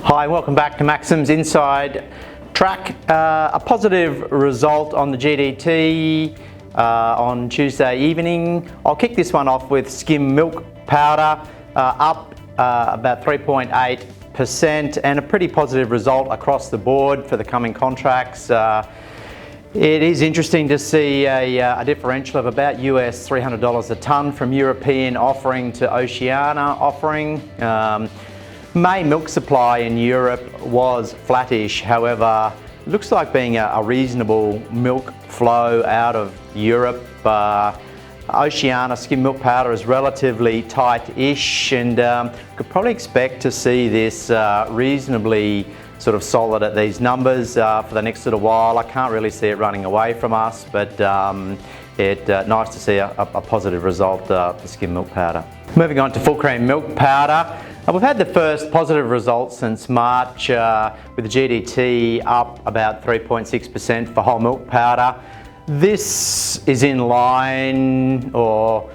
Hi, welcome back to Maxim's Inside Track. A positive result on the GDT on Tuesday evening. I'll kick this one off with skim milk powder, up about 3.8%, and a pretty positive result across the board for the coming contracts. It is interesting to see a differential of about US $300 a tonne from European offering to Oceania offering. May milk supply in Europe was flattish, however, looks like being a reasonable milk flow out of Europe. Oceania skim milk powder is relatively tight-ish, and could probably expect to see this reasonably sort of solid at these numbers for the next little while. I can't really see it running away from us, but nice to see a positive result for skim milk powder. Moving on to full cream milk powder. We've had the first positive result since March with the GDT up about 3.6% for whole milk powder. This is in line, or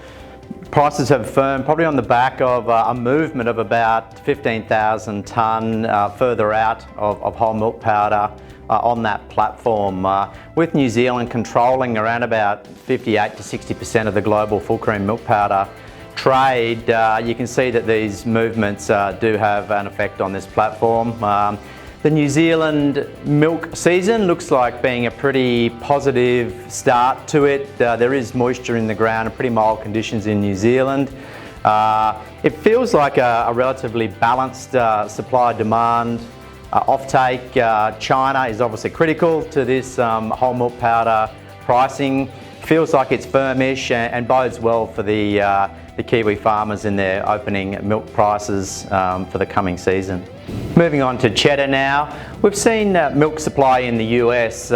prices have firmed probably on the back of a movement of about 15,000 tonne further out of whole milk powder on that platform, with New Zealand controlling around about 58 to 60% of the global full cream milk powder trade. You can see that these movements do have an effect on this platform. The New Zealand milk season looks like being a pretty positive start to it. There is moisture in the ground and pretty mild conditions in New Zealand. It feels like a relatively balanced supply-demand offtake. China is obviously critical to this whole milk powder pricing. Feels like it's firmish and bodes well for the Kiwi farmers in their opening milk prices for the coming season. Moving on to cheddar now. We've seen milk supply in the US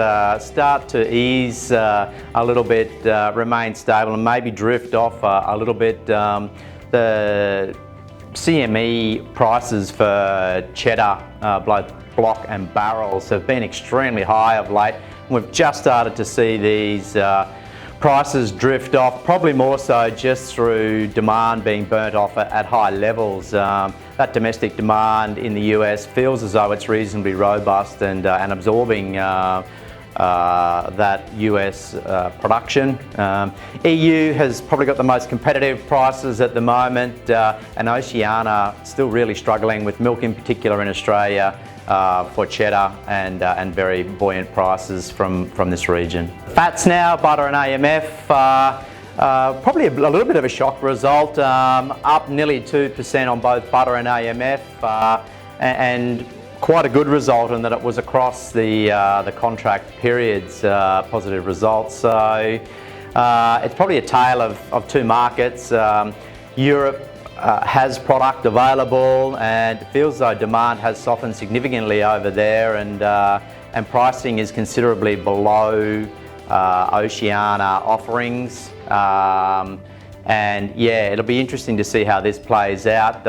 start to ease a little bit, remain stable and maybe drift off a little bit. The CME prices for cheddar, both block and barrels, have been extremely high of late. We've just started to see these prices drift off, probably more so just through demand being burnt off at high levels. That domestic demand in the US feels as though it's reasonably robust and absorbing that US production. EU has probably got the most competitive prices at the moment, and Oceania still really struggling with milk in particular in Australia for cheddar and very buoyant prices from this region. Fats now, butter and AMF, probably a little bit of a shock result, up nearly 2% on both butter and AMF, and quite a good result in that it was across the contract periods, positive results. So it's probably a tale of two markets. Europe has product available, and it feels though demand has softened significantly over there, and pricing is considerably below Oceania offerings. And yeah, it'll be interesting to see how this plays out.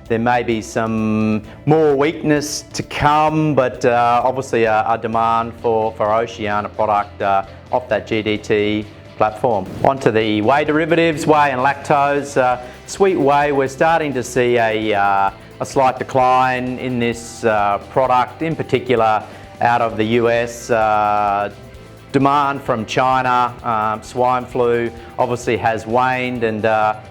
There may be some more weakness to come, but obviously a demand for Oceania product off that GDT platform. Onto the whey derivatives, whey and lactose. Sweet whey, we're starting to see a slight decline in this product, in particular out of the US. Demand from China, swine flu obviously has waned, and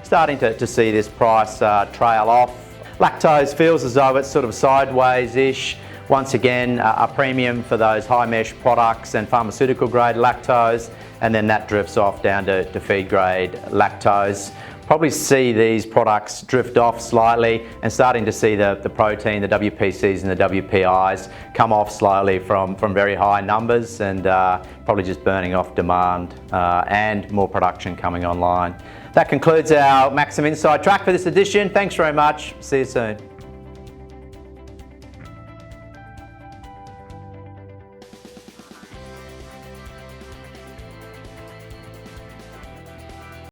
starting to see this price trail off. Lactose feels as though it's sort of sideways-ish. Once again, a premium for those high mesh products and pharmaceutical grade lactose, and then that drifts off down to feed grade lactose. Probably see these products drift off slightly, and starting to see the protein, the WPCs and the WPIs come off slightly from very high numbers, and probably just burning off demand and more production coming online. That concludes our Maxim Inside Track for this edition. Thanks very much. See you soon.